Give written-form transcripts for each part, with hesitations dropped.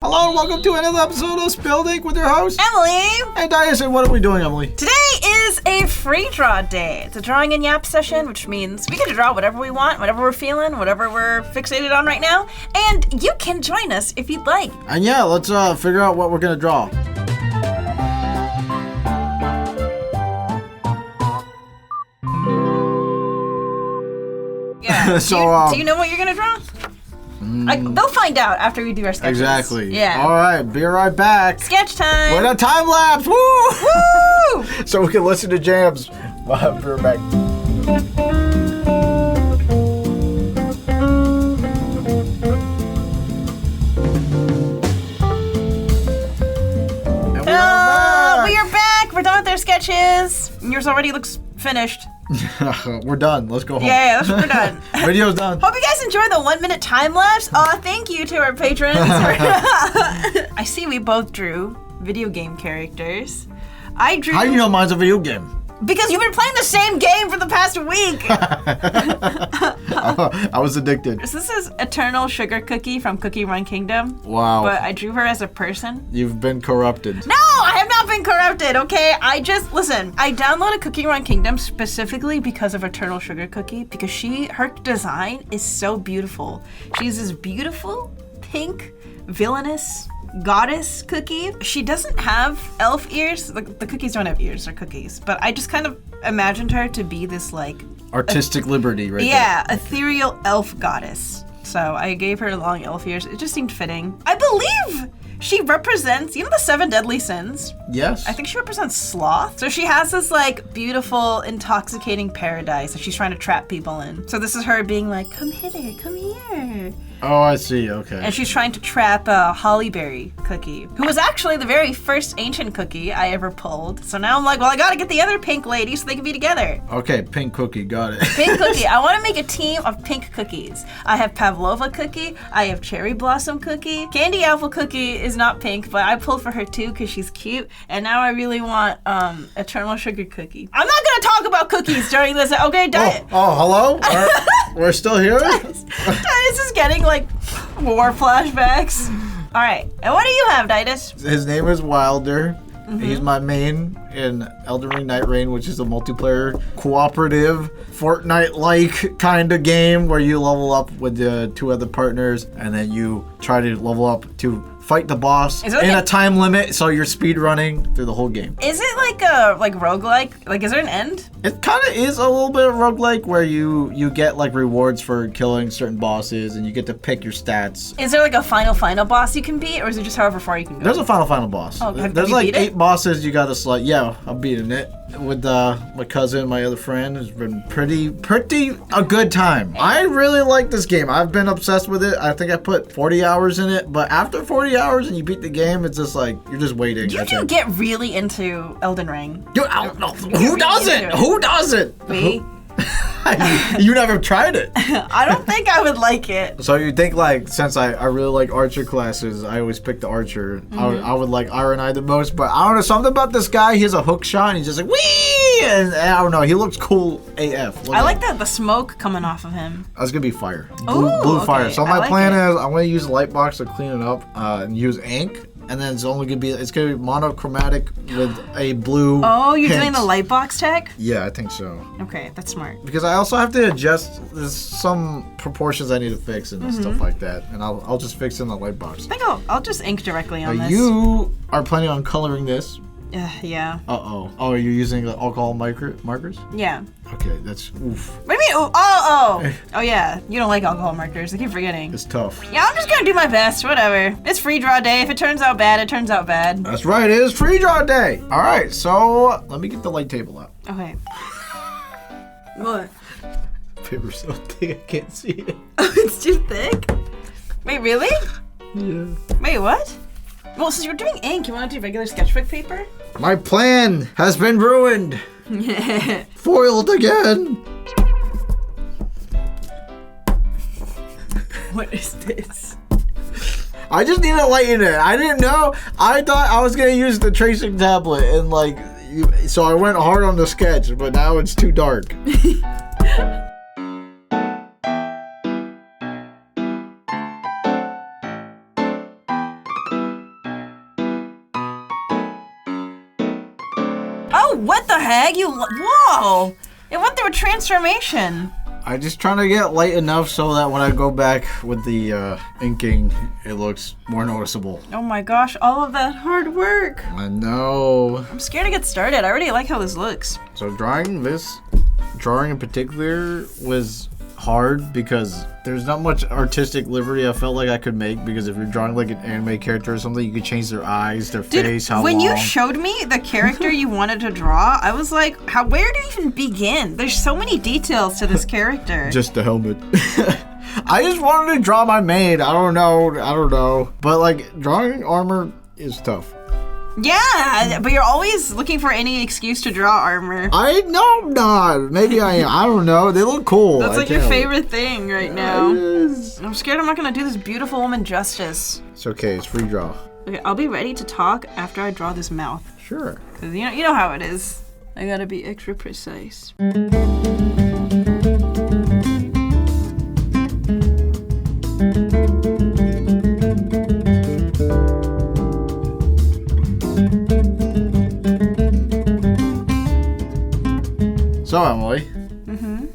Hello and welcome to another episode of Spilled Ink with your host, Emily. And Daidus, and what are we doing, Emily? Today is a free draw day. It's a drawing and yap session, which means we get to draw whatever we want, whatever we're feeling, whatever we're fixated on right now. And you can join us if you'd like. And yeah, let's figure out what we're gonna draw. Yeah. So, do you know what you're gonna draw? They'll find out after we do our sketches. Exactly. Yeah. All right, be right back. Sketch time. We're in a time lapse. Woo! Woo! So we can listen to jams. We'll be right back. We are back. We're done with our sketches. Yours already looks finished. We're done. Let's go home. Yeah, we're done. Video's done. Hope you guys enjoyed the 1 minute time lapse. Thank you to our patrons. I see we both drew video game characters. I drew. How do you know mine's a video game? Because you've been playing the same game for the past week. I was addicted. So this is Eternal Sugar Cookie from Cookie Run Kingdom. Wow. But I drew her as a person. You've been corrupted. No, I have not been corrupted, okay? I downloaded Cookie Run Kingdom specifically because of Eternal Sugar Cookie, because her design is so beautiful. She's this beautiful, pink, villainous goddess cookie. She doesn't have elf ears. The cookies don't have ears, they're cookies. But I just kind of imagined her to be this like artistic liberty right there. Ethereal elf goddess. So I gave her long elf ears. It just seemed fitting. I believe she represents, the 7 deadly sins? Yes. I think she represents sloth. So she has this like beautiful, intoxicating paradise that she's trying to trap people in. So this is her being like, come hither, come here. Oh, I see. Okay. And she's trying to trap a Hollyberry cookie, who was actually the very first ancient cookie I ever pulled. So now I'm like, well, I gotta get the other pink lady so they can be together. Okay, pink cookie, got it. Pink cookie. I want to make a team of pink cookies. I have Pavlova cookie. I have Cherry Blossom cookie. Candy Apple cookie is not pink, but I pulled for her too because she's cute. And now I really want Eternal Sugar Cookie. I'm not gonna talk about cookies during this. Okay, Diet. Hello? We're still here? Daidus is getting like war flashbacks. All right, and what do you have, Daidus? His name is Wilder. Mm-hmm. He's my main in Elden Ring Night Rain, which is a multiplayer, cooperative, Fortnite-like kind of game where you level up with the 2 other partners, and then you try to level up to fight the boss in a time limit, so you're speed running through the whole game. Is it like a roguelike? Like, is there an end? It kind of is a little bit of roguelike where you get like rewards for killing certain bosses, and you get to pick your stats. Is there like a final boss you can beat, or is it just however far you can go? There's a final boss. Oh, there's like 8 bosses you gotta select. Yeah, I'm beating it with my cousin, my other friend. It's been pretty a good time. I really like this game. I've been obsessed with it. I think I put 40 hours in it, but after 40 hours and you beat the game, it's just like you're just waiting. You do get really into Elden Ring. Dude, who doesn't? Who doesn't? Me. You never tried it. I don't think I would like it. So you think like, since I really like archer classes, I always pick the archer. Mm-hmm. I would like Iron Eye the most, but I don't know, something about this guy, he has a hook shot and he's just like, wee! And I don't know, he looks cool AF. I like the smoke coming off of him. That's gonna be fire. Blue fire. So my plan is I'm gonna use a light box to clean it up and use ink. And then it's gonna be monochromatic with a blue. Oh, you're doing the light box tech? Yeah, I think so. Okay, that's smart. Because I also have to adjust. There's some proportions I need to fix and stuff like that, and I'll just fix in the light box. I think I'll just ink directly on this. You are planning on coloring this? Yeah. Oh, are you using alcohol markers? Yeah. Okay, that's oof. What do you mean? Oh yeah. You don't like alcohol markers. I keep forgetting. It's tough. Yeah, I'm just gonna do my best. Whatever. It's free draw day. If it turns out bad, it turns out bad. That's right. It is free draw day. All right. So let me get the light table out. Okay. What? Paper's so thick I can't see it. Oh, it's too thick? Wait, really? Yeah. Wait, what? Well, since you're doing ink, you want to do regular sketchbook paper? My plan has been ruined. Foiled again. What is this? I just need to lighten it. I didn't know. I thought I was going to use the tracing tablet and like, so I went hard on the sketch, but now it's too dark. what the heck? Whoa! It went through a transformation. I'm just trying to get light enough so that when I go back with the inking, it looks more noticeable. Oh my gosh, all of that hard work. I know. I'm scared to get started. I already like how this looks. So drawing in particular was hard because there's not much artistic liberty I felt like I could make, because if you're drawing like an anime character or something, you could change their eyes, their face, how when long. you showed me the character you wanted to draw, I was like, where do you even begin? There's so many details to this character. Just the helmet. I just wanted to draw my maid. I don't know. But like drawing armor is tough. Yeah, but you're always looking for any excuse to draw armor. I know I'm not. Maybe I am. I don't know. They look cool. That's like your favorite thing right now. I'm scared I'm not gonna do this beautiful woman justice. It's okay. It's free draw. Okay, I'll be ready to talk after I draw this mouth. Sure. Cause you know how it is. I gotta be extra precise. So Emily,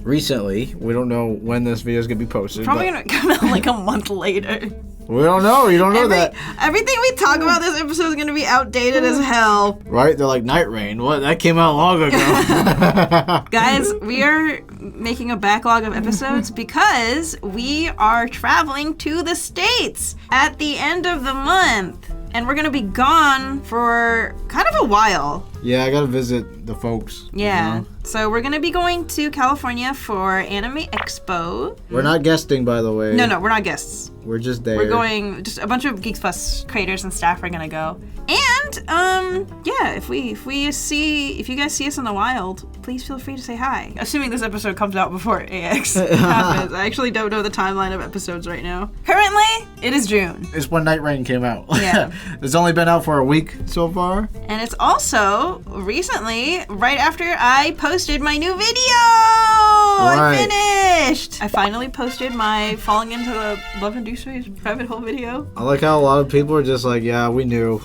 recently, we don't know when this video is gonna be posted. Probably gonna come out like a month later. We don't know. You don't know that. Everything we talk about this episode is gonna be outdated as hell. Right? They're like Night Rain. What? That came out long ago. Guys, we are making a backlog of episodes because we are traveling to the States at the end of the month. And we're gonna be gone for kind of a while. Yeah, I gotta visit the folks. Yeah. You know? So we're gonna be going to California for Anime Expo. We're not guesting, by the way. No, we're not guests. We're just there. We're going, just a bunch of Geeks Plus creators and staff are gonna go. And, yeah, if you guys see us in the wild, please feel free to say hi. Assuming this episode comes out before AX happens. I actually don't know the timeline of episodes right now. Currently, it is June. It's when Night Rain came out. Yeah. It's only been out for a week so far. And it's also recently, right after I posted my new video. I finished. I finally posted my Falling into the Love Industrious rabbit hole video. I like how a lot of people are just like, yeah, we knew.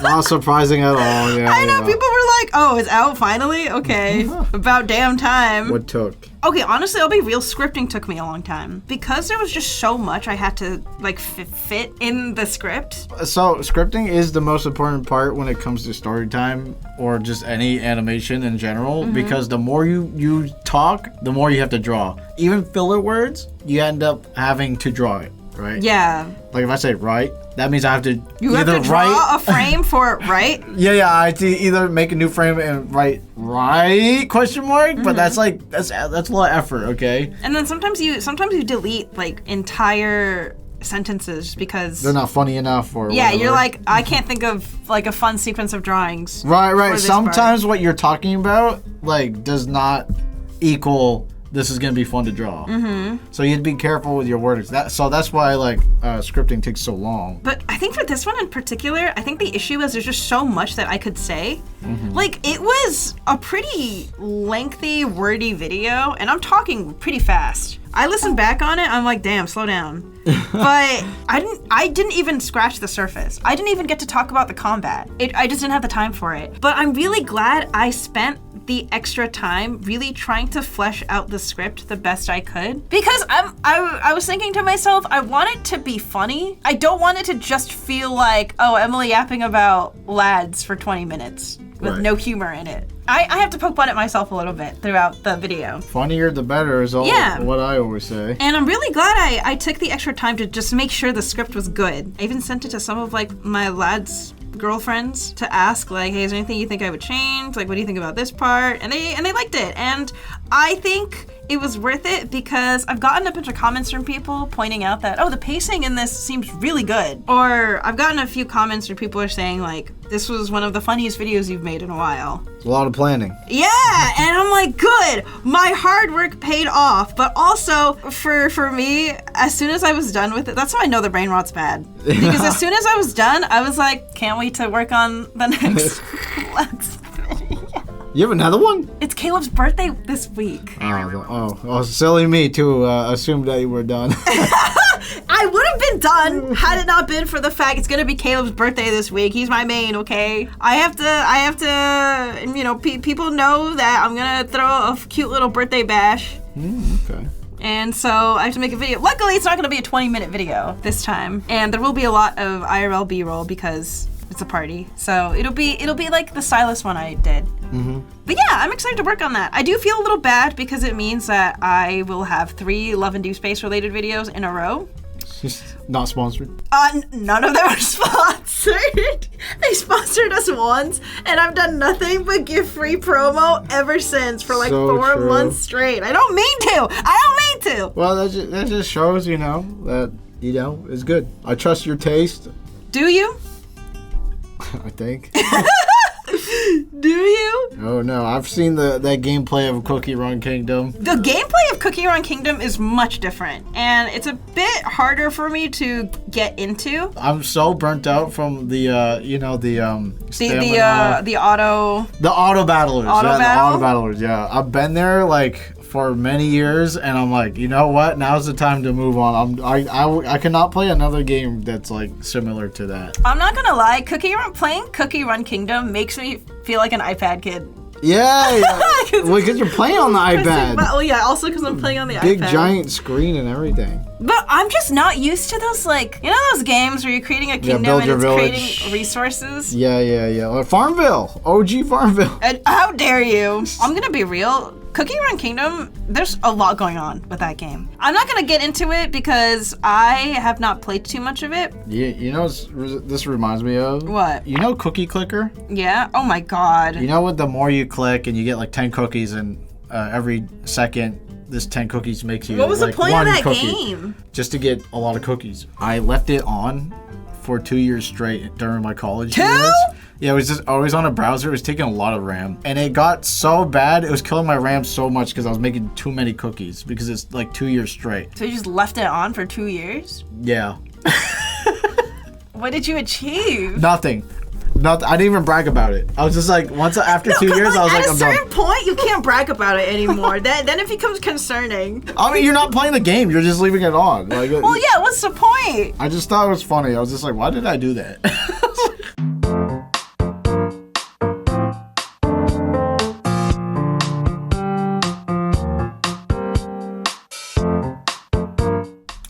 Not surprising at all. Yeah, I know, people were like, oh, it's out finally? Okay. About damn time. What took? Okay, honestly, I'll be real, scripting took me a long time. Because there was just so much I had to, like, fit in the script. So, scripting is the most important part when it comes to story time or just any animation in general, because the more you talk, the more you have to draw. Even filler words, you end up having to draw it, right? Yeah. Like if I say right, that means I have to You have to draw a frame for it, right? Yeah, I have to either make a new frame and write right question mark, but that's a lot of effort, okay? And then sometimes you delete like entire sentences just because they're not funny enough or yeah, whatever. you're like, I can't think of like a fun sequence of drawings. Right. Sometimes what you're talking about like does not equal this is gonna be fun to draw. So you'd be careful with your wordings. That's why like scripting takes so long. But I think for this one in particular, I think the issue is there's just so much that I could say. Like it was a pretty lengthy, wordy video, and I'm talking pretty fast. I listened back on it, I'm like, damn, slow down. But I didn't even scratch the surface. I didn't even get to talk about the combat. I just didn't have the time for it. But I'm really glad I spent the extra time really trying to flesh out the script the best I could, because I was thinking to myself, I want it to be funny. I don't want it to just feel like, oh, Emily yapping about lads for 20 minutes with no humor in it. I have to poke fun at myself a little bit throughout the video. Funnier the better is what I always say. And I'm really glad I took the extra time to just make sure the script was good. I even sent it to some of like my lads' girlfriends to ask like, hey, is there anything you think I would change? Like, what do you think about this part? And they liked it. And I think it was worth it because I've gotten a bunch of comments from people pointing out that, oh, the pacing in this seems really good. Or I've gotten a few comments where people are saying like, this was one of the funniest videos you've made in a while. It's a lot of planning. Yeah, and I'm like, good. My hard work paid off. But also for me, as soon as I was done with it, that's how I know the brain rot's bad. Because as soon as I was done, I was like, can't wait to work on the next video. You have another one? It's Caleb's birthday this week. Oh, silly me to assume that you were done. I would have been done had it not been for the fact it's gonna be Caleb's birthday this week. He's my main, okay? I have to, you know, people know that I'm gonna throw a cute little birthday bash. Okay. And so I have to make a video. Luckily, it's not gonna be a 20-minute video this time. And there will be a lot of IRL B-roll because it's a party. So it'll be like the Silas one I did. But yeah, I'm excited to work on that. I do feel a little bad because it means that I will have 3 Love and Deep Space related videos in a row. Not sponsored. None of them are sponsored. They sponsored us once, and I've done nothing but give free promo ever since for like So 4 true. months straight. I don't mean to. Well, that just shows, you know, that, you know, it's good. I trust your taste. Do you? I think. Do you? Oh no, I've seen that gameplay of Cookie Run Kingdom. The gameplay of Cookie Run Kingdom is much different, and it's a bit harder for me to get into. I'm so burnt out from the you know, the The auto battlers. Auto The battle? auto battlers, yeah. I've been there like for many years, and I'm like, you know what? Now's the time to move on. I cannot play another game that's like similar to that. I'm not gonna lie, playing Cookie Run Kingdom makes me feel like an iPad kid. Yeah. Well, because you're playing on the iPad. Oh yeah, also because I'm playing on the Big iPad. giant screen and everything. But I'm just not used to those, like, you know those games where you're creating a kingdom build and your it's village. creating resources? Yeah. Like Farmville. OG Farmville. And how dare you? I'm gonna be real. Cookie Run Kingdom, there's a lot going on with that game. I'm not gonna get into it because I have not played too much of it. You know what this reminds me of? What? You know Cookie Clicker? Yeah? Oh my god. You know what? The more you click and you get like 10 cookies, and every second this 10 cookies makes you What was like the point one of that cookie. game? Just to get a lot of cookies. I left it on for 2 years straight during my college 2? years. Yeah, it was just always on a browser. It was taking a lot of RAM. And it got so bad, it was killing my RAM so much because I was making too many cookies because it's like 2 years straight. So you just left it on for 2 years? Yeah. What did you achieve? Nothing. I didn't even brag about it. I was just like, after 2 years, I was like, I'm at a done. certain point, you can't brag about it anymore. then it becomes concerning. I mean, you're not playing the game. You're just leaving it on. Like, Well, yeah, what's the point? I just thought it was funny. I was just like, why did I do that?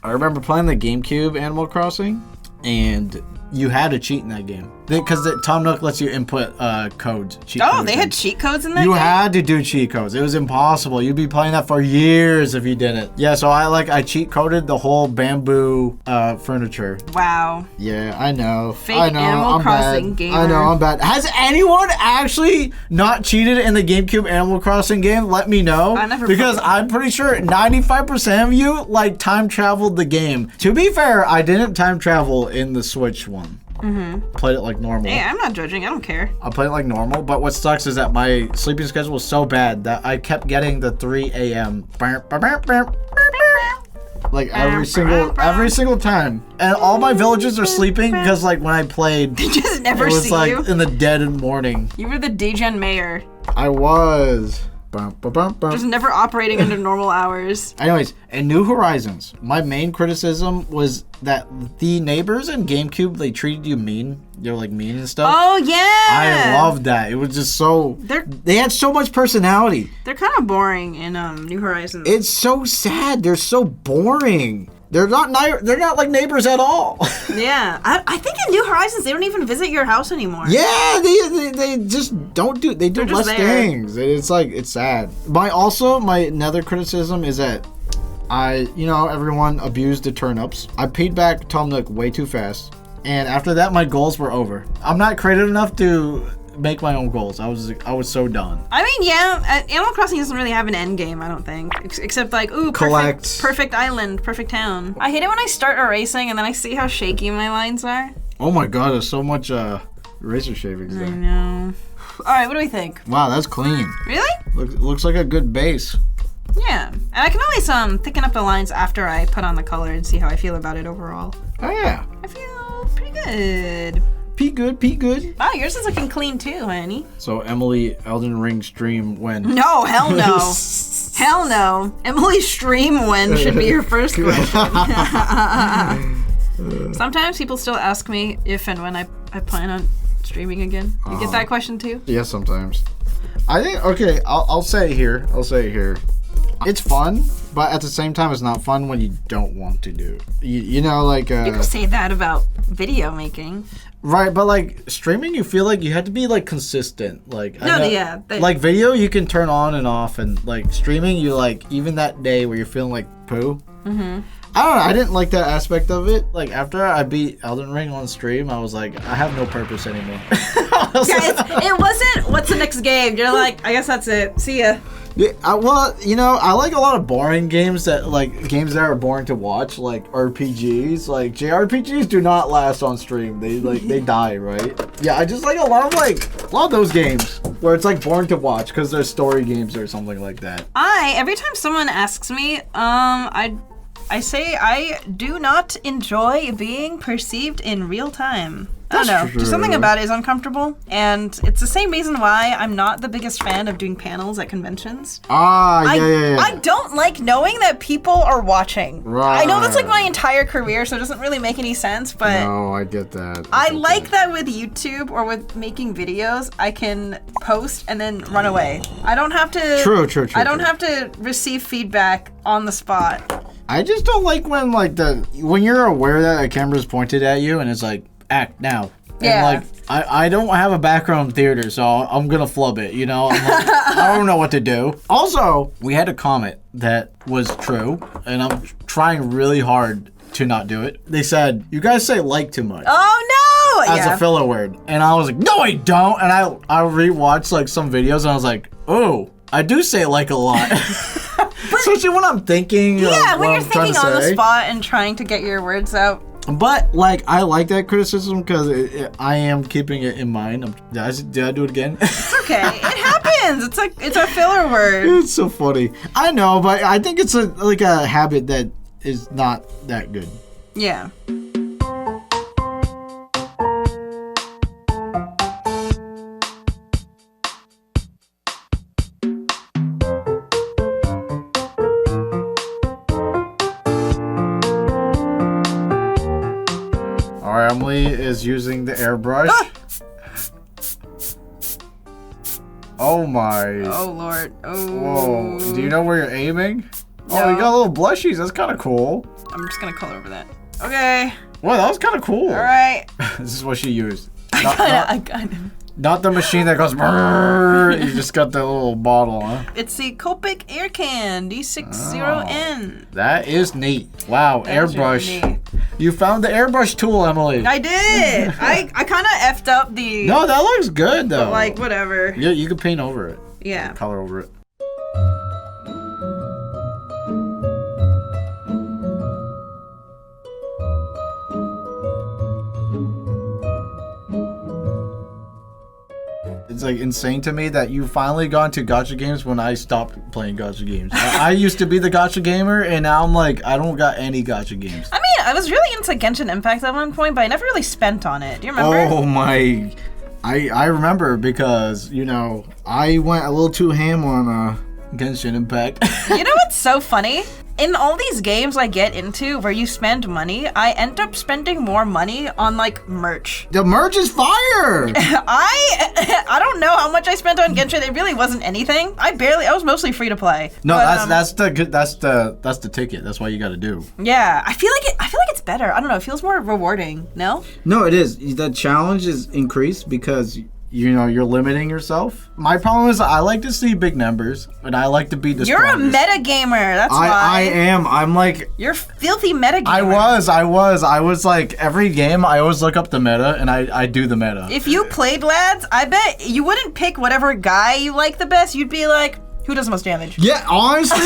I remember playing the GameCube Animal Crossing, and you had to cheat in that game. Because Tom Nook lets you input codes. Cheat Oh, codes they in. had cheat codes in that You game? had to do cheat codes. It was impossible. You'd be playing that for years if you didn't. Yeah, so I cheat coded the whole bamboo furniture. Wow. Yeah, I know. Fake I know. Animal I'm Crossing bad. gamer. I know, I'm bad. Has anyone actually not cheated in the GameCube Animal Crossing game? Let me know. I never because played. I'm pretty sure 95% of you like time traveled the game. To be fair, I didn't time travel in the Switch one. Played it like normal. Hey, I'm not judging. I don't care. I played it like normal, but what sucks is that my sleeping schedule was so bad that I kept getting the 3 a.m. like every single time, and all my villagers are sleeping because like when I played, They just never it was see like you. in the dead of morning. You were the degen mayor. I was. Just never operating under normal hours. Anyways, in New Horizons, my main criticism was that the neighbors in GameCube, they treated you mean. They're like mean and stuff. Oh, yeah. I loved that. It was just so. They're They had so much personality. kind of boring in New Horizons. It's so sad. They're so boring. They're not like neighbors at all. Yeah. I think in New Horizons, they don't even visit your house anymore. Yeah, they just don't do. They do They're just less there. things. It's like it's sad. My another criticism is that everyone abused the turnips. I paid back Tom Nook way too fast, and after that, my goals were over. I'm not creative enough to make my own goals. I was so done. I mean, yeah, Animal Crossing doesn't really have an end game, I don't think. Except like, ooh, Collect. perfect island, perfect town. I hate it when I start erasing and then I see how shaky my lines are. Oh my god, there's so much eraser shavings I there. know. Alright, what do we think? Wow, that's clean. Really? Looks like a good base. Yeah. And I can always thicken up the lines after I put on the color and see how I feel about it overall. Oh yeah. I feel pretty good. Pee good. Wow, yours is looking clean too, honey. So Emily, Elden Ring stream when? No, hell no. Hell no. Emily, stream when should be your first question. Sometimes people still ask me if and when I plan on streaming again. You get that question too? Yeah, sometimes. I think, okay, I'll say it here. It's fun, but at the same time, it's not fun when you don't want to do it. You know, like... People say that about video making. Right, but like streaming, you feel like you have to be like consistent. Like like video, you can turn on and off, and like streaming, you like even that day where you're feeling like poo. Mm-hmm. I don't know. I didn't like that aspect of it. Like after I beat Elden Ring on stream, I was like, I have no purpose anymore. It wasn't. What's the next game? You're like, I guess that's it. See ya. Yeah, well, you know, I like a lot of boring games that are boring to watch, like RPGs. Like JRPGs do not last on stream. They die, right? Yeah, I just like a lot of those games where it's like boring to watch because they're story games or something like that. Every time someone asks me, I say I do not enjoy being perceived in real time. I don't know. Just something about it is uncomfortable. And it's the same reason why I'm not the biggest fan of doing panels at conventions. Yeah. I don't like knowing that people are watching. Right. I know that's like my entire career, so it doesn't really make any sense, but... No, I get that. I like that with YouTube or with making videos, I can post and then run away. I don't have to... True. I don't have to receive feedback on the spot. I just don't like when when you're aware that a camera's pointed at you and it's like, act now. Yeah. And I don't have a background in theater, so I'm gonna flub it, you know? I'm like, I don't know what to do. Also, we had a comment that was true, and I'm trying really hard to not do it. They said, you guys say like too much. Oh no! As a filler word. And I was like, no I don't! And I rewatched like some videos and I was like, oh, I do say like a lot. Especially when I'm thinking. Yeah, when you're thinking on the spot and trying to get your words out. But like, I like that criticism because I am keeping it in mind. Did I do it again? It's okay. It happens. It's a filler word. It's so funny. I know, but I think it's a habit that is not that good. Yeah. Emily is using the airbrush. Oh my. Oh lord. Oh. Whoa. Do you know where you're aiming? No. Oh, you got little blushies. That's kind of cool. I'm just gonna color over that. Okay. Well, that was kind of cool. All right. This is what she used. I got him. Not the machine that goes brrrr. You just got that little bottle, huh? It's the Copic Air Can D60N. That is neat. Wow, That is airbrush. really neat. You found the airbrush tool, Emily. I did. I kind of effed up the. No, that looks good though. But like whatever. Yeah, you can paint over it. Yeah. Color over it. It's like insane to me that you finally got into gacha games when I stopped playing gacha games. I used to be the gacha gamer, and now I'm like, I don't got any gacha games. I mean, I was really into Genshin Impact at one point, but I never really spent on it. Do you remember? Oh my. I remember because, you know, I went a little too ham on Genshin Impact. You know what's so funny? In all these games I get into where you spend money, I end up spending more money on like merch. The merch is fire! I don't know how much I spent on Genshin. It really wasn't anything. I was mostly free to play. No, but, that's the ticket. That's what you got to do. Yeah, I feel like it's better. I don't know. It feels more rewarding. No? No, it is. The challenge is increased because you know you're limiting yourself. My problem is I like to see big numbers, and I like to be the You're strongest. a meta gamer. That's why. I am. I'm like. You're filthy meta gamer. I was like every game. I always look up the meta, and I do the meta. If you played lads, I bet you wouldn't pick whatever guy you like the best. You'd be like, who does the most damage? Yeah, honestly,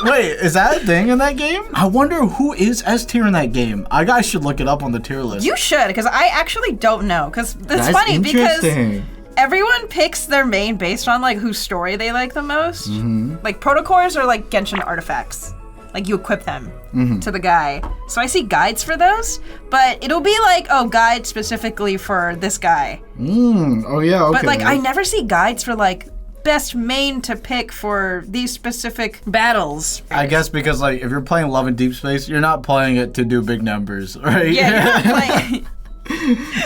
wait, is that a thing in that game? I wonder who is S tier in that game. I guys should look it up on the tier list. You should, because I actually don't know. Because it's funny because everyone picks their main based on like whose story they like the most. Mm-hmm. Like protocors or like Genshin artifacts. Like you equip them to the guy. So I see guides for those, but it'll be like, oh, guide specifically for this guy. Oh yeah, okay. But like I never see guides for like best main to pick for these specific battles. I guess because like if you're playing Love and Deep Space, you're not playing it to do big numbers, right? Yeah, you're not playing.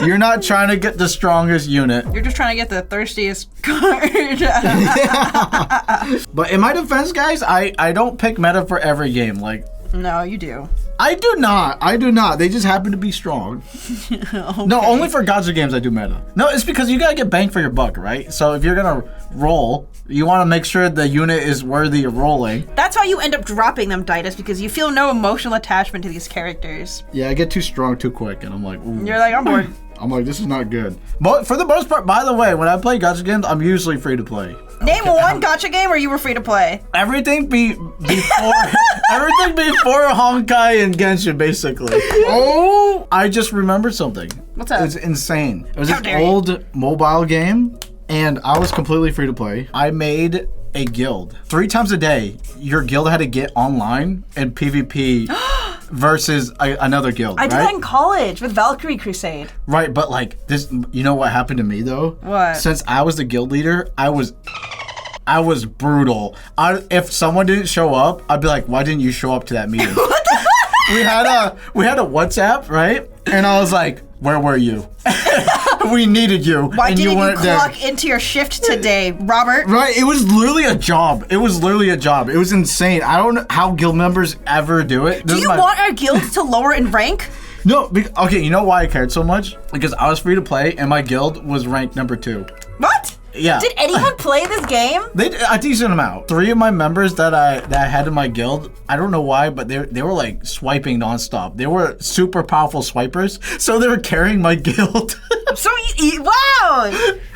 You're not trying to get the strongest unit. You're just trying to get the thirstiest card. But in my defense, guys, I don't pick meta for every game. Like, no, you do. I do not. They just happen to be strong. Okay. No, only for gacha games I do meta. No, it's because you gotta get bang for your buck, right? So if you're gonna roll, you want to make sure the unit is worthy of rolling. That's how you end up dropping them, Daidus, because you feel no emotional attachment to these characters. Yeah, I get too strong too quick, and I'm like, ooh. You're like, I'm bored. I'm like, this is not good. But for the most part, by the way, when I play gacha games, I'm usually free to play. Name one gacha game where you were free to play. Everything before Honkai and Genshin, basically. Oh, I just remembered something. What's that? It's insane. It was How this dare you. old mobile game, and I was completely free to play. I made a guild. 3 times a day, your guild had to get online and PvP versus another guild, I right? did that in college with Valkyrie Crusade. Right, but like this, you know what happened to me though? What? Since I was the guild leader, I was brutal. If someone didn't show up, I'd be like, "Why didn't you show up to that meeting?" we had a WhatsApp, right? And I was like, "Where were you? We needed you, Why and didn't you weren't there." clock into your shift today, Robert? Right, it was literally a job. It was insane. I don't know how guild members ever do it. Do you want our guilds to lower in rank? No, okay, you know why I cared so much? Because I was free to play, and my guild was ranked number 2. What? Yeah. Did anyone play this game? A decent amount. 3 of my members that I had in my guild, I don't know why, but they were like swiping nonstop. They were super powerful swipers, so they were carrying my guild. So wow,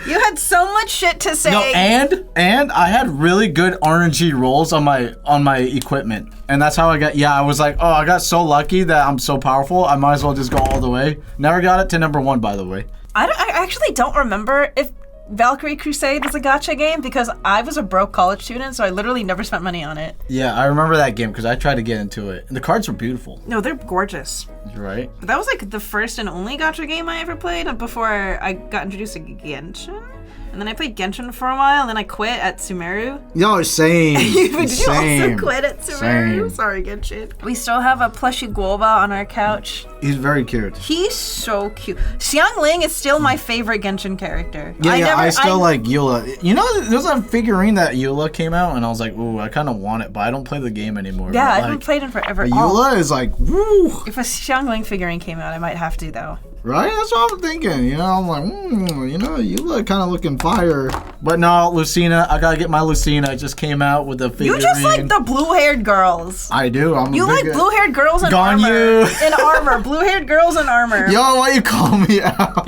you had so much shit to say. No, and I had really good RNG rolls on my equipment, and that's how I got. Yeah, I was like, oh, I got so lucky that I'm so powerful. I might as well just go all the way. Never got it to number 1, by the way. I actually don't remember if Valkyrie Crusade was a gacha game because I was a broke college student, so I literally never spent money on it. Yeah, I remember that game because I tried to get into it, and the cards were beautiful. No, they're gorgeous. You're right. But that was like the first and only gacha game I ever played before I got introduced to Genshin. And then I played Genshin for a while, and then I quit at Sumeru. Yo, same. Did you Same. also quit at Sumeru? Same. Sorry, Genshin. We still have a plushie Guoba on our couch. He's very cute. He's so cute. Xiangling is still my favorite Genshin character. Yeah, I still like Eula. You know, there's a figurine that Eula came out, and I was like, ooh, I kind of want it, but I don't play the game anymore. Yeah, but, I haven't played in forever. Eula is like, woo. If a Xiangling figurine came out, I might have to, though. Right? That's what I'm thinking. You know, I'm like, you know, Eula kind of looking fire. But no, Lucina, I gotta get my Lucina. It just came out with a figurine. You just like the blue-haired girls. I do. You like blue-haired girls in Gone armor. you. In armor. Blue-haired girls in armor. Yo, why you call me out?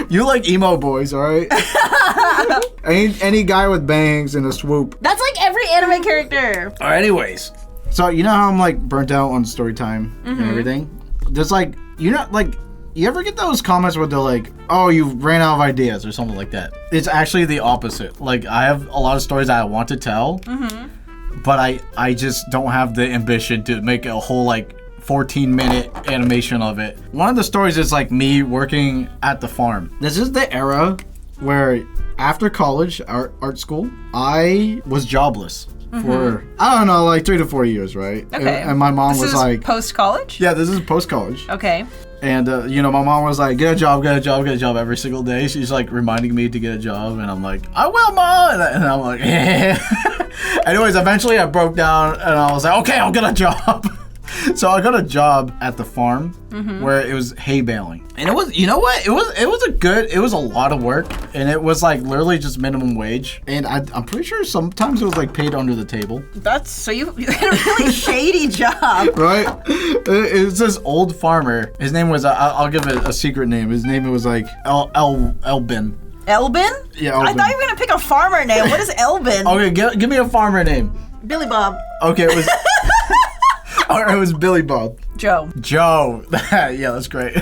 You like emo boys, all right? any guy with bangs and a swoop. That's like every anime character. All right, anyways. So, you know how I'm like burnt out on story time and everything? There's like, you know, like, you ever get those comments where they're like, oh, you ran out of ideas or something like that? It's actually the opposite. Like, I have a lot of stories that I want to tell, but I just don't have the ambition to make a whole, like, 14-minute animation of it. One of the stories is, like, me working at the farm. This is the era where, after college, art school, I was jobless. For, I don't know, like 3 to 4 years, right? Okay. And my mom was like... post-college? Yeah, this is post-college. Okay. And, you know, my mom was like, get a job every single day. She's like reminding me to get a job. And I'm like, I will, Mom. And I'm like, yeah. Anyways, eventually I broke down and I was like, okay, I'll get a job. So I got a job at the farm where it was hay baling. And it was, you know what? It was a lot of work. And it was like literally just minimum wage. And I'm pretty sure sometimes it was like paid under the table. So you had a really shady job. Right? It's this old farmer. His name was, I'll give it a secret name. His name was like Elben. Elben? Yeah, Elben. I thought you were going to pick a farmer name. What is Elben? Okay, give me a farmer name. Billy Bob. Okay, it was... It was Billy Bob. Joe. Yeah, that's great.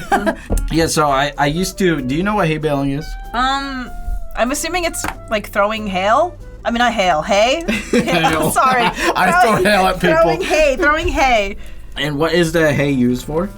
Yeah, so I used to... Do you know what hay baling is? I'm assuming it's like throwing hail. I mean, I hail. Hay? Hail. Sorry. I throw hail at people. Throwing hay. And what is the hay used for?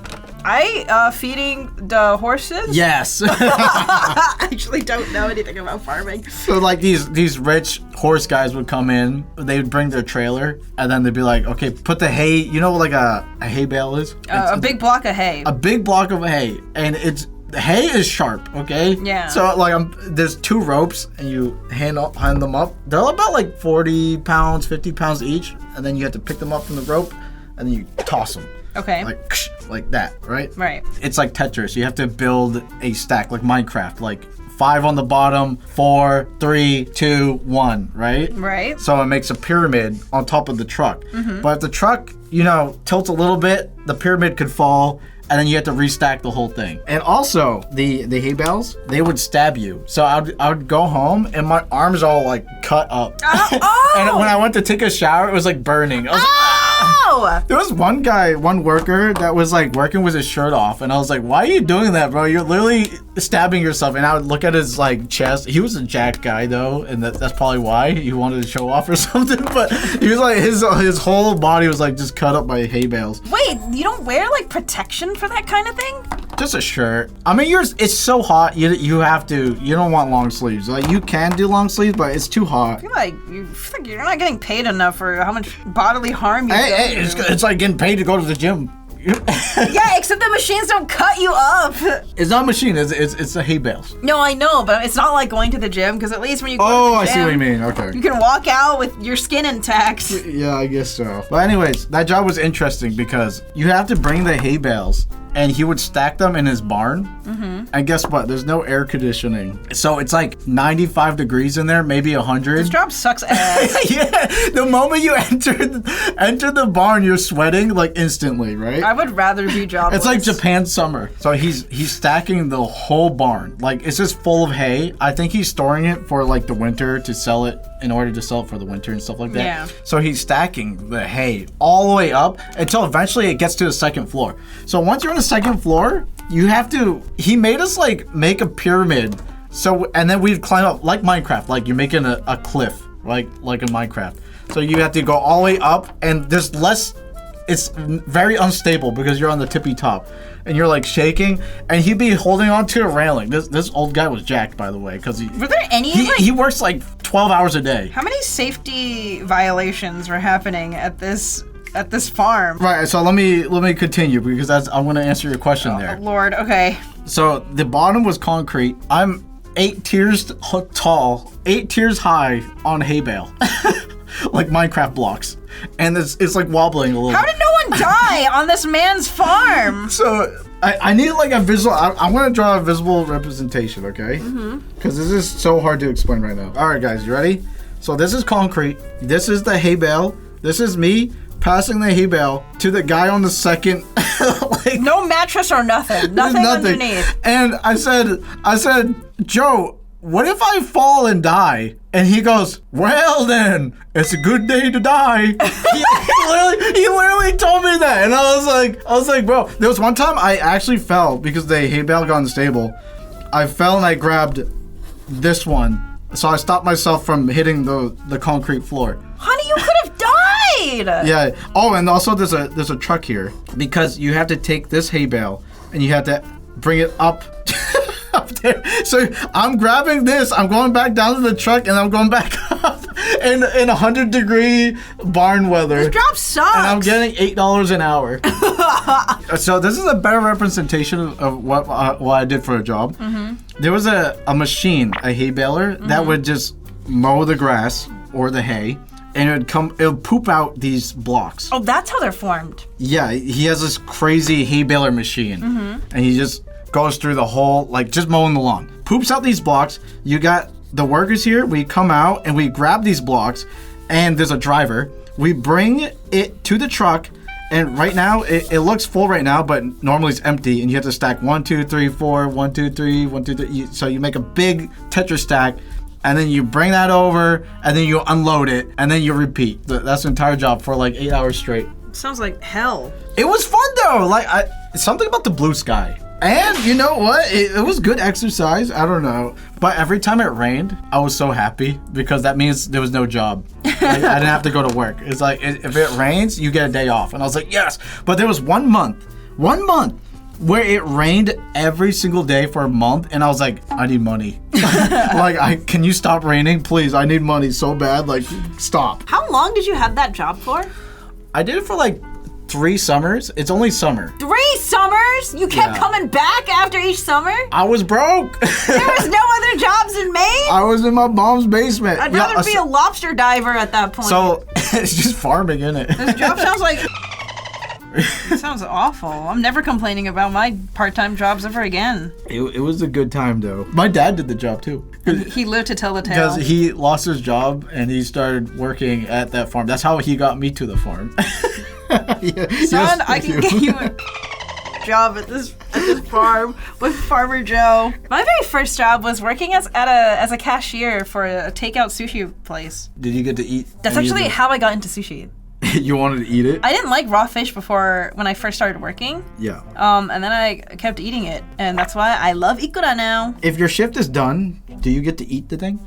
Feeding the horses? Yes. I actually don't know anything about farming. So like these rich horse guys would come in, they would bring their trailer, and then they'd be like, okay, put the hay, you know what like a hay bale is? A big block of hay. A big block of hay, and the hay is sharp, okay? Yeah. So like there's 2 ropes, and you hand them up. They're about like 40 pounds, 50 pounds each, and then you have to pick them up from the rope, and then you toss them. Okay. Like that, right? Right. It's like Tetris. You have to build a stack, like Minecraft, like 5 on the bottom, 4, 3, 2, 1, right? Right. So it makes a pyramid on top of the truck. But if the truck, tilts a little bit, the pyramid could fall, and then you have to restack the whole thing. And also, the hay bales, they would stab you. So I would go home, and my arms all like cut up. And when I went to take a shower, it was like burning. I was like, there was one worker that was like working with his shirt off, and I was like, why are you doing that, bro? You're literally stabbing yourself. And I would look at his like chest. He was a jack guy though, and that's probably why he wanted to show off or something. But he was like, his whole body was like just cut up by hay bales. Wait, you don't wear like protection for that kind of thing? Just a shirt. I mean, it's so hot. You don't want long sleeves. Like you can do long sleeves, but it's too hot. I feel like you're not getting paid enough for how much bodily harm you do. Hey, it's like getting paid to go to the gym. Yeah, except the machines don't cut you up. It's not a machine. It's the hay bales. No, I know, but it's not like going to the gym, because at least when you go to the gym, I see what you mean. Okay. You can walk out with your skin intact. Yeah, I guess so. But anyways, that job was interesting because you have to bring the hay bales, and he would stack them in his barn. And guess what? There's no air conditioning. So it's like 95 degrees in there, maybe 100. This job sucks ass. Yeah, the moment you enter the barn, you're sweating like instantly, right? I would rather be jobless. It's like Japan summer. So he's stacking the whole barn. Like it's just full of hay. I think he's storing it for like the winter to sell it in order to sell it for the winter and stuff like that. Yeah. So he's stacking the hay all the way up until eventually it gets to the second floor. So once you're on the second floor, he made us like make a pyramid. So, and then we'd climb up like Minecraft, like you're making a cliff, like in Minecraft. So you have to go all the way up, and there's less, it's very unstable because you're on the tippy top and you're like shaking, and he'd be holding on to a railing. This old guy was jacked, by the way, because were there any he works like 12 hours a day. How many safety violations were happening at this farm? Right, so let me continue because I want to answer your question there. Oh, Lord, okay. So the bottom was concrete. I'm 8 tiers tall, 8 tiers high on hay bale, like Minecraft blocks, and it's like wobbling a little. How did no one die on this man's farm? So I need like a visual. I want to draw a visible representation, okay? Because this is so hard to explain right now. All right, guys, you ready? So this is concrete. This is the hay bale. This is me passing the hay bale to the guy on the second. Like, no mattress or nothing. Nothing underneath. And I said, Joe, what if I fall and die? And he goes, well then, it's a good day to die. he literally told me that. And I was like, bro, there was one time I actually fell because the hay bale got unstable. I fell and I grabbed this one. So I stopped myself from hitting the concrete floor. Honey, you could have died. Yeah. Oh, and also there's a truck here because you have to take this hay bale and you have to bring it up there. So I'm grabbing this, I'm going back down to the truck, and I'm going back up in 100-degree barn weather. This job sucks. And I'm getting $8 an hour. So this is a better representation of what I did for a job. There was a machine, a hay baler, that would just mow the grass or the hay, and it would poop out these blocks. Oh, that's how they're formed. Yeah, he has this crazy hay baler machine, and he just goes through the whole, like just mowing the lawn. Poops out these blocks. You got the workers here. We come out and we grab these blocks, and there's a driver. We bring it to the truck, and right now it looks full right now, but normally it's empty, and you have to stack 1, 2, 3, 4, 1, 2, 3, 1, 2, 3. So you make a big Tetris stack, and then you bring that over, and then you unload it, and then you repeat. That's the entire job for like 8 hours straight. Sounds like hell. It was fun though. Like something about the blue sky. And you know what? It was good exercise. I don't know. But every time it rained, I was so happy because that means there was no job. Like, I didn't have to go to work. It's like, if it rains, you get a day off. And I was like, yes. But there was one month where it rained every single day for a month. And I was like, I need money. Like, can you stop raining? Please, I need money so bad. Like, stop. How long did you have that job for? I did it for like 3 summers. It's only summer. 3 summers? You kept coming back after each summer? I was broke. There was no other jobs in Maine? I was in my mom's basement. I'd rather be a lobster diver at that point. So, it's just farming, isn't it? This job sounds like... It sounds awful. I'm never complaining about my part-time jobs ever again. It was a good time, though. My dad did the job, too. He lived to tell the tale. Because he lost his job, and he started working at that farm. That's how he got me to the farm. Son, I can get you a job at this farm with Farmer Joe. My very first job was working as a cashier for a takeout sushi place. Did you get to eat? That's actually how I got into sushi. You wanted to eat it? I didn't like raw fish before when I first started working. Yeah. And then I kept eating it, and that's why I love ikura now. If your shift is done, do you get to eat the thing?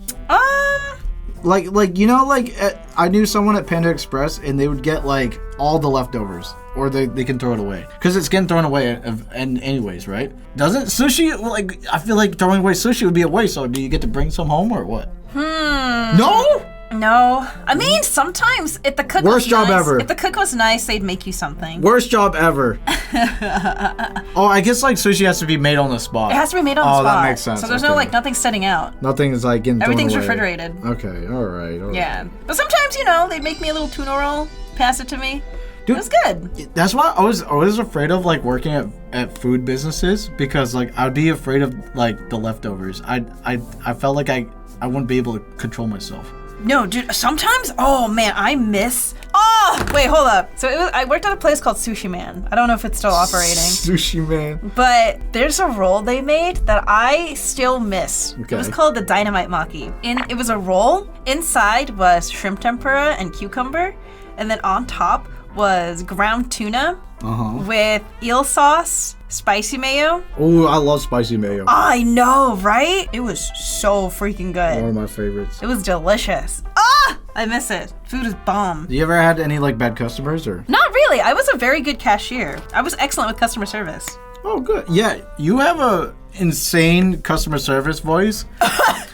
Like you know, like I knew someone at Panda Express, and they would get like all the leftovers, or they can throw it away because it's getting thrown away anyways, right? Doesn't sushi like? I feel like throwing away sushi would be a waste. So do you get to bring some home or what? No. No. I mean, sometimes if the cook Worst was job nice, ever. If the cook was nice, they'd make you something. Worst job ever. Oh, I guess like sushi has to be made on the spot. It has to be made on the spot. Oh, that makes sense. So there's no like nothing setting out. Nothing is like getting thrown Everything's away. refrigerated. Okay, all right. Yeah. But sometimes, they'd make me a little tuna roll, pass it to me. Dude, it was good. That's why I was afraid of like working at food businesses because like I'd be afraid of like the leftovers. I felt like I wouldn't be able to control myself. No, dude, sometimes, oh man, I miss... Oh, wait, hold up. So I worked at a place called Sushi Man. I don't know if it's still operating. Sushi Man. But there's a roll they made that I still miss. Okay. It was called the Dynamite Maki. It was a roll. Inside was shrimp tempura and cucumber. And then on top was ground tuna with eel sauce, spicy mayo. Oh, I love spicy mayo. I know, right? It was so freaking good. One of my favorites. It was delicious. Ah! I miss it. Food is bomb. You ever had any like bad customers or? Not really. I was a very good cashier. I was excellent with customer service. Oh, good. Yeah, you have a insane customer service voice.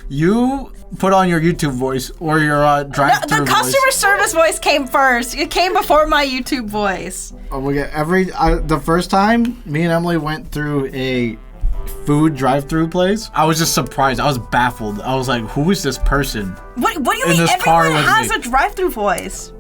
You put on your YouTube voice or your drive-thru The voice. customer service voice came first. It came before my YouTube voice. Oh, we get the first time me and Emily went through a food drive-thru place, I was just surprised. I was baffled. I was like, who is this person? What do you in mean? this car Everyone with has me? a drive-thru voice.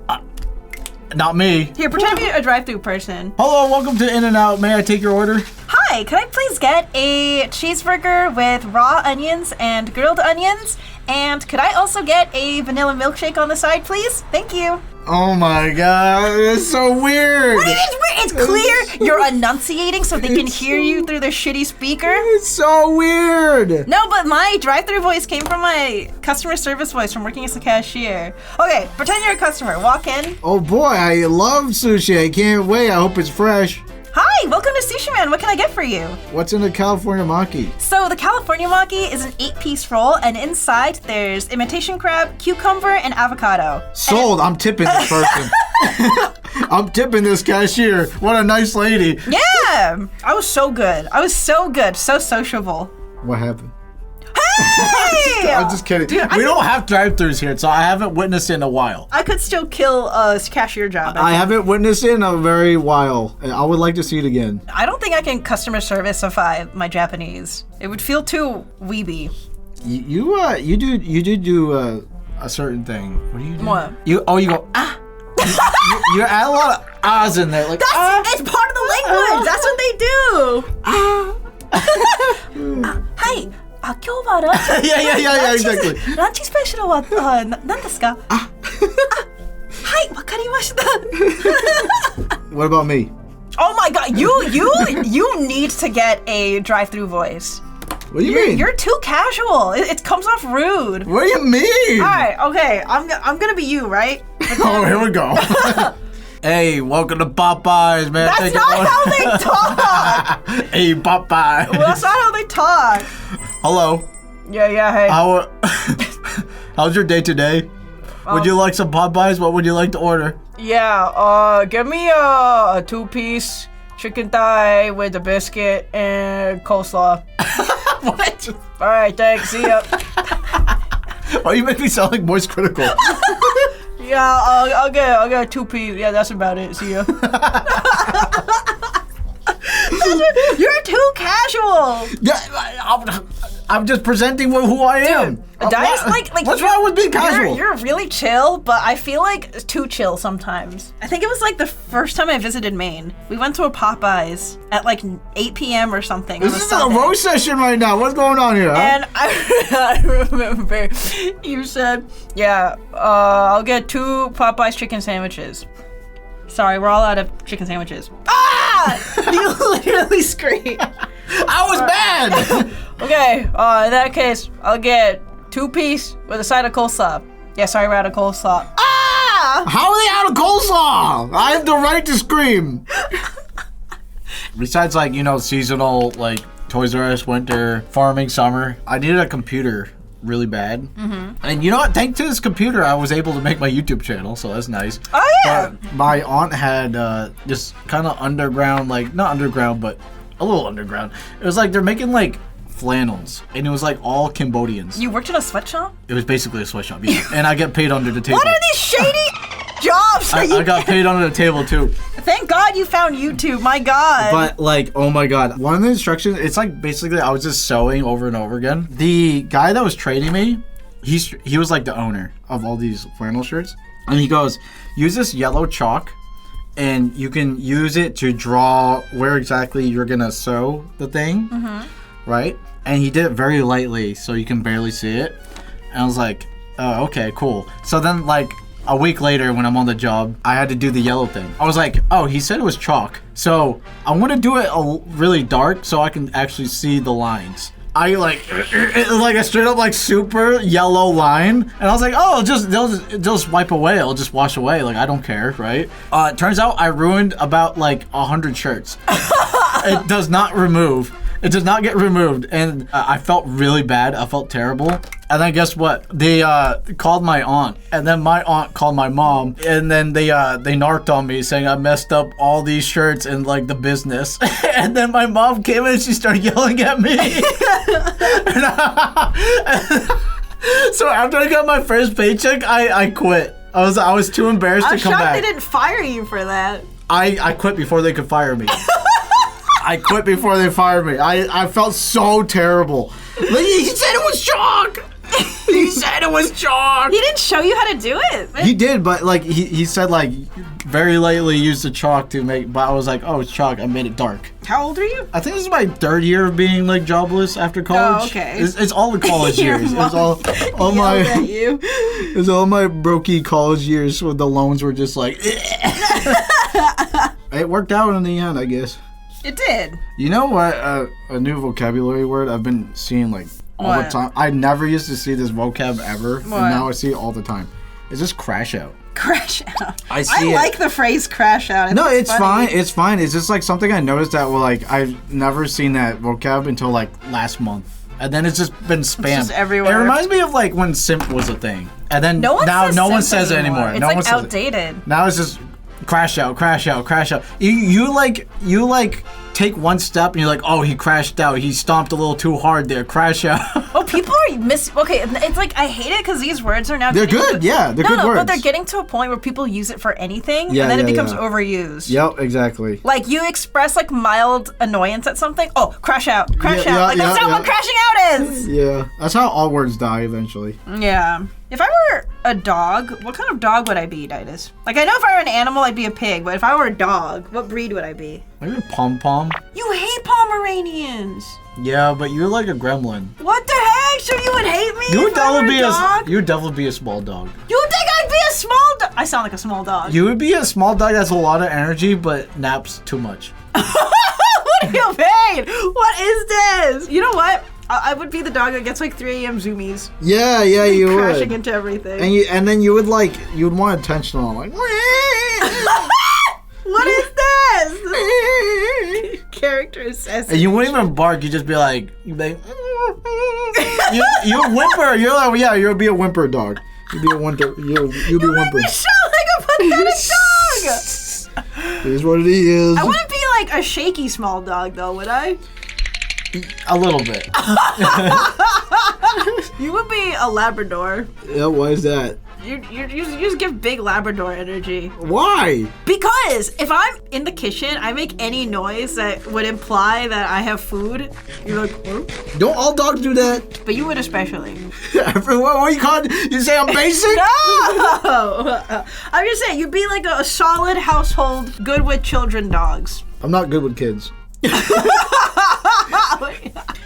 Not me. Here, pretend you're a drive-thru person. Hello, welcome to In-N-Out. May I take your order? Hi, can I please get a cheeseburger with raw onions and grilled onions? And could I also get a vanilla milkshake on the side, please? Thank you. Oh my god, it's so weird. What do you mean it's weird? It's clear you're enunciating so they can hear you through their shitty speaker. It's so weird. No, but my drive-thru voice came from my customer service voice from working as a cashier. Okay, pretend you're a customer. Walk in. Oh boy, I love sushi. I can't wait. I hope it's fresh. Hi, welcome to Sushi Man. What can I get for you? What's in the California Maki? So the California Maki is an 8-piece roll, and inside there's imitation crab, cucumber, and avocado. Sold. I'm tipping this person. I'm tipping this cashier. What a nice lady. Yeah, I was so good. So sociable. What happened? Hey! I'm just kidding. Dude, we don't have drive-thrus here, so I haven't witnessed it in a while. I could still kill a cashier job. I haven't witnessed it in a very while. And I would like to see it again. I don't think I can customer serviceify my Japanese. It would feel too weeby. You do a certain thing. What do you do? What? You go ah. you add a lot of ahs in there, like It's part of the language. That's what they do. Hi. 今日はランチ yeah, exactly. ランチスペシャルは何ですかはい、わかりました What about me? Oh my god, you need to get a drive-thru voice. What do you mean? You're too casual. It comes off rude. What do you mean? Alright, okay, I'm gonna be you, right? Oh, here we go. Hey, welcome to Popeyes, man. That's not how they talk. Hey, Popeye. Well, that's not how they talk. Hello. Yeah, hey. How's your day today? Would you like some Popeyes? What would you like to order? Yeah, give me a 2-piece chicken thigh with a biscuit and coleslaw. What? All right, thanks. See ya. Why you make me sound like Moist Critical? Yeah, I'll get a 2-piece. Yeah, that's about it. See ya. You're too casual. Yeah, I'm just presenting who I am. Daidus, like what's wrong with being casual? You're really chill, but I feel like it's too chill sometimes. I think it was like the first time I visited Maine. We went to a Popeyes at like 8 p.m. or something. This is a roast session right now. What's going on here? Huh? And I remember you said, yeah, I'll get 2 Popeyes chicken sandwiches. Sorry, we're all out of chicken sandwiches. Ah! You literally screamed. I was bad. Okay, in that case, I'll get 2-piece with a side of coleslaw. Yeah, sorry, we're out of coleslaw. Ah! How are they out of coleslaw? I have the right to scream. Besides, like, seasonal, like, Toys R Us, winter, farming, summer, I needed a computer really bad. Mm-hmm. And you know what? Thanks to this computer, I was able to make my YouTube channel, so that's nice. Oh, yeah. But my aunt had this kind of underground, like, not underground, but a little underground. It was like they're making, like, flannels, and it was like all Cambodians. You worked at a sweatshop? It was basically a sweatshop, yeah. And I get paid under the table. What are these shady jobs? I got paid under the table too. Thank God you found YouTube, my God. But like, oh my God. One of the instructions, it's like basically I was just sewing over and over again. The guy that was training me, he was like the owner of all these flannel shirts. And he goes, use this yellow chalk and you can use it to draw where exactly you're gonna sew the thing, right? And he did it very lightly so you can barely see it. And I was like, oh, okay, cool. So then like a week later when I'm on the job, I had to do the yellow thing. I was like, oh, he said it was chalk. So I'm gonna do it really dark so I can actually see the lines. I like a straight up like super yellow line, and I was like, oh, they'll just wipe away. It'll just wash away. Like I don't care, right? It turns out I ruined about like 100 shirts. It does not remove. It does not get removed, and I felt really bad. I felt terrible. And then guess what? They called my aunt, and then my aunt called my mom, and then they narked on me saying I messed up all these shirts in like the business. And then my mom came in and she started yelling at me. So after I got my first paycheck, I quit. I was too embarrassed to come back. I'm shocked they didn't fire you for that. I quit before they could fire me. I quit before they fired me. I felt so terrible. Like, he said it was chalk. He said it was chalk. He didn't show you how to do it. He did, but like he said like very lightly use the chalk to make. But I was like, oh, it's chalk. I made it dark. How old are you? I think this is my 3rd year of being like jobless after college. Oh, okay. It's all the college years. It's all my. It's all my brokey college years where the loans were just like. It worked out in the end, I guess. It did. You know what? A new vocabulary word I've been seeing like all the time. I never used to see this vocab ever, and now I see it all the time. It's just crash out. Crash out. I like the phrase crash out. No, it's fine. It's fine. It's just like something I noticed that I've never seen that vocab until like last month. And then it's just been spammed. It's just everywhere. It reminds me of like when simp was a thing. And then no one says it anymore. It's like outdated. Now it's just crash out, crash out, crash out. You take one step and you're like, oh, he crashed out. He stomped a little too hard there. Crash out. Oh, people are okay, it's like I hate it because these words are now. They're good. They're good words. But they're getting to a point where people use it for anything, and then it becomes overused. Yep, exactly. Like you express like mild annoyance at something. Oh, crash out, crash out. Like that's not what crashing out is. Yeah, that's how all words die eventually. Yeah. If I were a dog, what kind of dog would I be, Daidus? Like, I know if I were an animal, I'd be a pig, but if I were a dog, what breed would I be? Maybe a pom-pom. You hate Pomeranians. Yeah, but you're like a gremlin. What the heck? So you would hate me You would if I were a dog? You would definitely be a small dog. You think I'd be a small dog? I sound like a small dog. You would be a small dog that's a lot of energy, but naps too much. What are you paid? What is this? You know what? I would be the dog that gets like 3 a.m. zoomies. Yeah, you would. Crashing into everything. And then you would want attention on like. What is this? Character assessment. And you wouldn't even bark. You'd just be like, you whimper. You're like, yeah, you'll be a whimper dog. You'll be a whimper. You'll be whimpering. You sound like a pathetic dog. It is what it is. I wouldn't be like a shaky small dog though, would I? A little bit. You would be a Labrador. Yeah, why is that? You just give big Labrador energy. Why? Because if I'm in the kitchen, I make any noise that would imply that I have food. You're like, oh? Don't all dogs do that? But you would especially. What you call it? You say I'm basic? No! I'm just saying, you'd be like a solid household, good with children dogs. I'm not good with kids.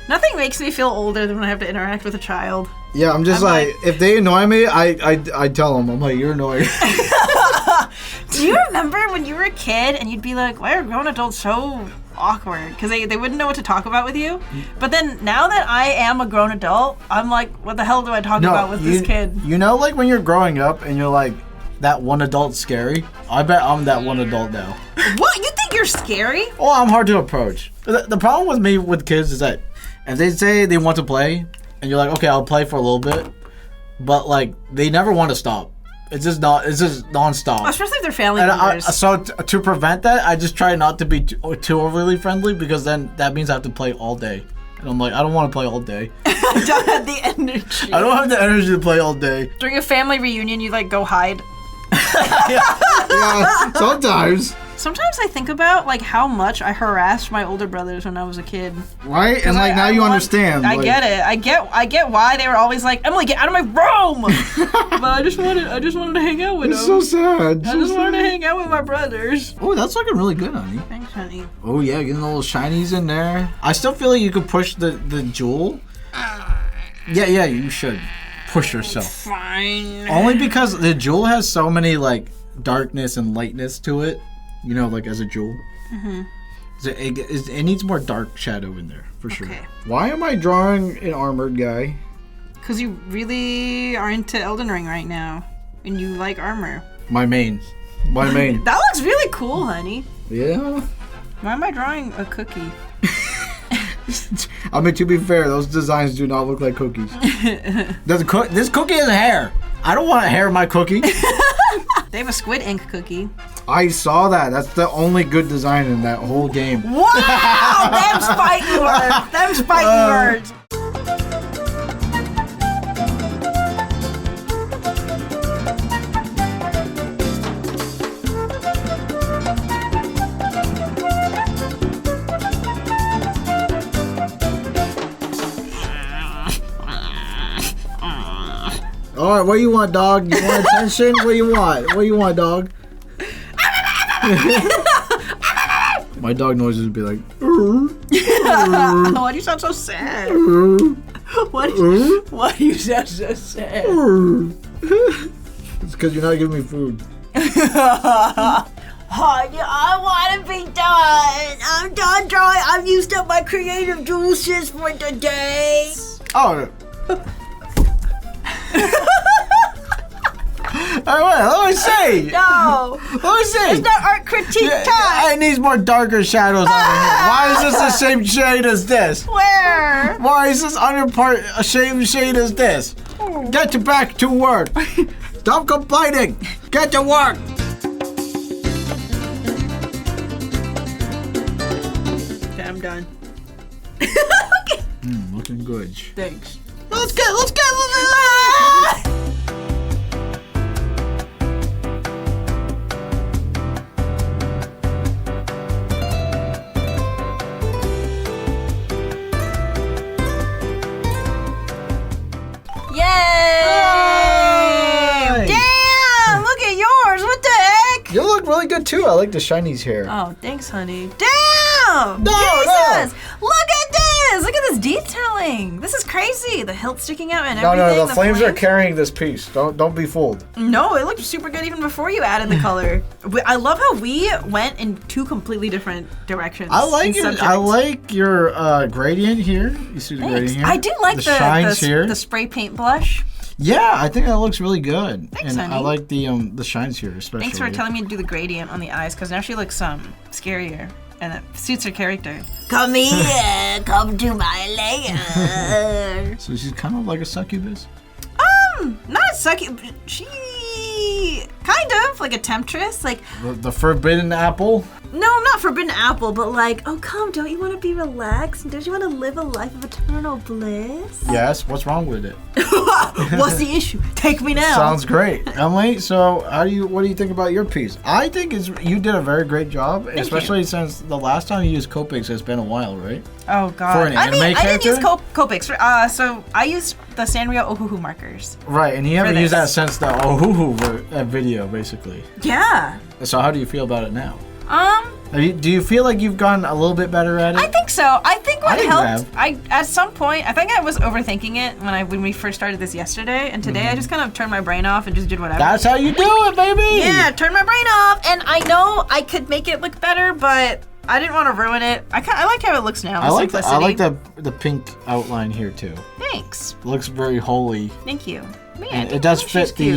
Nothing makes me feel older than when I have to interact with a child. Yeah, I'm just like, if they annoy me, I tell them. I'm like, you're annoying. Do you remember when you were a kid and you'd be like, why are grown adults so awkward? Because they wouldn't know what to talk about with you. But then now that I am a grown adult, I'm like, what the hell do I talk about with this kid? You know, like when you're growing up and you're like, that one adult's scary? I bet I'm that one adult now. What? You think you're scary? Well, I'm hard to approach. The problem with me with kids is that if they say they want to play, and you're like, okay, I'll play for a little bit, but like they never want to stop. It's just nonstop. Especially if they're family And members. So to prevent that, I just try not to be too overly friendly because then that means I have to play all day. And I'm like, I don't want to play all day. I don't have the energy. I don't have the energy to play all day. During a family reunion, you like go hide. Yeah, sometimes. Sometimes I think about like how much I harassed my older brothers when I was a kid. Right? And like now you understand. I get it. I get why they were always like, Emily, get out of my room. But I just wanted to hang out with them. It's so sad. I just wanted to hang out with my brothers. Oh, that's looking really good, honey. Thanks, honey. Oh yeah, getting the little shinies in there. I still feel like you could push the jewel. Yeah, you should push yourself. Fine. Only because the jewel has so many like darkness and lightness to it. You know, like as a jewel. Mm-hmm. It needs more dark shadow in there, for sure. Okay. Why am I drawing an armored guy? Because you really are into Elden Ring right now. And you like armor. My main. That looks really cool, honey. Yeah. Why am I drawing a cookie? I mean, to be fair, those designs do not look like cookies. This cookie has hair. I don't want hair in my cookie. They have a squid ink cookie. I saw that. That's the only good design in that whole game. Wow! Them's fighting words. Them's fighting words. All right, what do you want, dog? You want attention? What do you want? What do you want, dog? My dog noises would be like. Why do you sound so sad? Why do you sound so sad? It's because you're not giving me food. I want to be done. I'm done drawing. I've used up my creative juices for the day. Oh. Let me see. No. Let me see. It's not art critique time. It needs more darker shadows over here. Why is this the same shade as this? Where? Why is this under part a same shade as this? Get back to work. Stop complaining. Get to work. Okay, I'm done. Looking good. Thanks. Let's get. Yay! Damn! Look at yours. What the heck? You look really good too. I like the shinies here. Oh, thanks, honey. Damn! No, Jesus! Look at this! Look at this detailing. This is crazy. The hilt sticking out and everything. No, the flames are carrying this piece. Don't be fooled. No, it looked super good even before you added the color. I love how we went in two completely different directions. I like your gradient here. You see the Thanks. gradient here? I do like the shines here. the spray paint blush. Yeah, I think that looks really good. Thanks, and honey. I like the shines here especially. Thanks for telling me to do the gradient on the eyes, because now she looks scarier, and it suits her character. Come here, come to my lair. So she's kind of like a succubus? Not succubus. She kind of like a temptress, like. The forbidden apple? No, not forbidden apple, but like, oh come, don't you want to be relaxed? Don't you want to live a life of eternal bliss? Yes, what's wrong with it? What's the issue? Take me now. Sounds great. Emily, so what do you think about your piece? I think you did a very great job, especially since the last time you used Copics has been a while, right? Oh god. For an anime I didn't use character? Copics. So I used the Sanrio Ohuhu markers. Right, and you haven't this. used that since the Ohuhu video, basically. Yeah. So how do you feel about it now? Do you feel like you've gotten a little bit better at it? I think so. I think what I think you helped, have. at some point, I think I was overthinking it when we first started this yesterday, and today I just kind of turned my brain off and just did whatever. That's how you do it, baby! Yeah, turn my brain off, and I know I could make it look better, but I didn't want to ruin it. I like how it looks now. I like simplicity. the pink outline here too. Thanks. It looks very holy. Thank you. Man, And it does she's fit cute.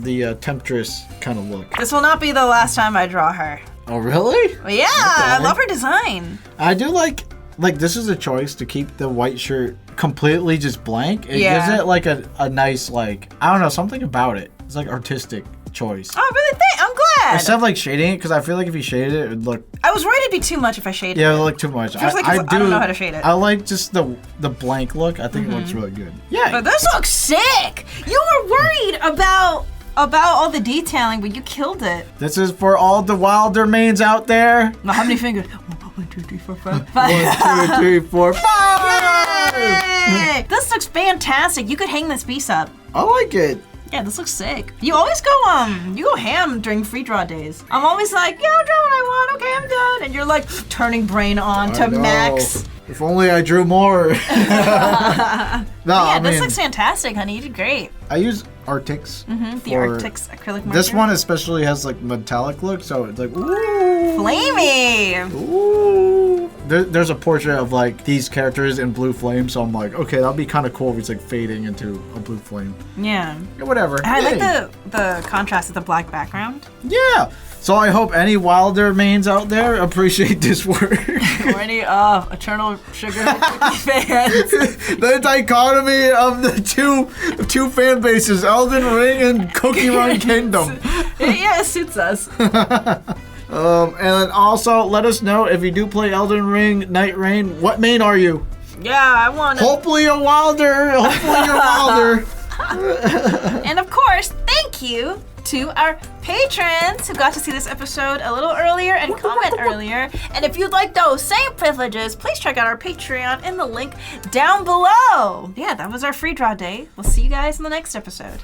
the temptress kind of look. This will not be the last time I draw her. Oh really? But yeah, I love her design. I do like this is a choice to keep the white shirt completely just blank. It gives it like a nice like I don't know, something about it. It's like artistic choice. Oh, really? I'm glad. Instead of like shading it, because I feel like if you shaded it, it would look. I was worried it'd be too much if I shaded Yeah, it it. would look too much. Feels like I don't know how to shade it. I like just the blank look. I think it looks really good. Yeah. But this looks sick. You were worried about all the detailing, but you killed it. This is for all the wilder mains out there. Now, how many fingers? 1, 2, 3, 4, 5. 1, 2, 3, 4, 5. Yay! This looks fantastic. You could hang this piece up. I like it. Yeah, this looks sick. You always go ham during free draw days. I'm always like, yeah, I'll draw what I want. Okay, I'm done. And you're like turning brain on to I know. max. If only I drew more. This looks fantastic, honey. You did great. I use Arctics. The Arctics acrylic marker. This one especially has like metallic look, so it's like ooh. Flamey. Ooh. There's a portrait of like these characters in blue flame, so I'm like, okay, that'll be kind of cool if it's like fading into a blue flame. Yeah. Yeah, whatever. I Hey. like the contrast with the black background. Yeah. So I hope any wilder mains out there appreciate this work. Or any Eternal Sugar fans. The dichotomy of the two fan bases, Elden Ring and Cookie Run Kingdom. Yeah, it suits us. And then also let us know if you do play Elden Ring, Night Rain, what main are you? Yeah, I want to. Hopefully a wilder. Hopefully you're wilder. And of course, thank you to our patrons who got to see this episode a little earlier and comment earlier. And if you'd like those same privileges, please check out our Patreon in the link down below. Yeah, that was our free draw day. We'll see you guys in the next episode.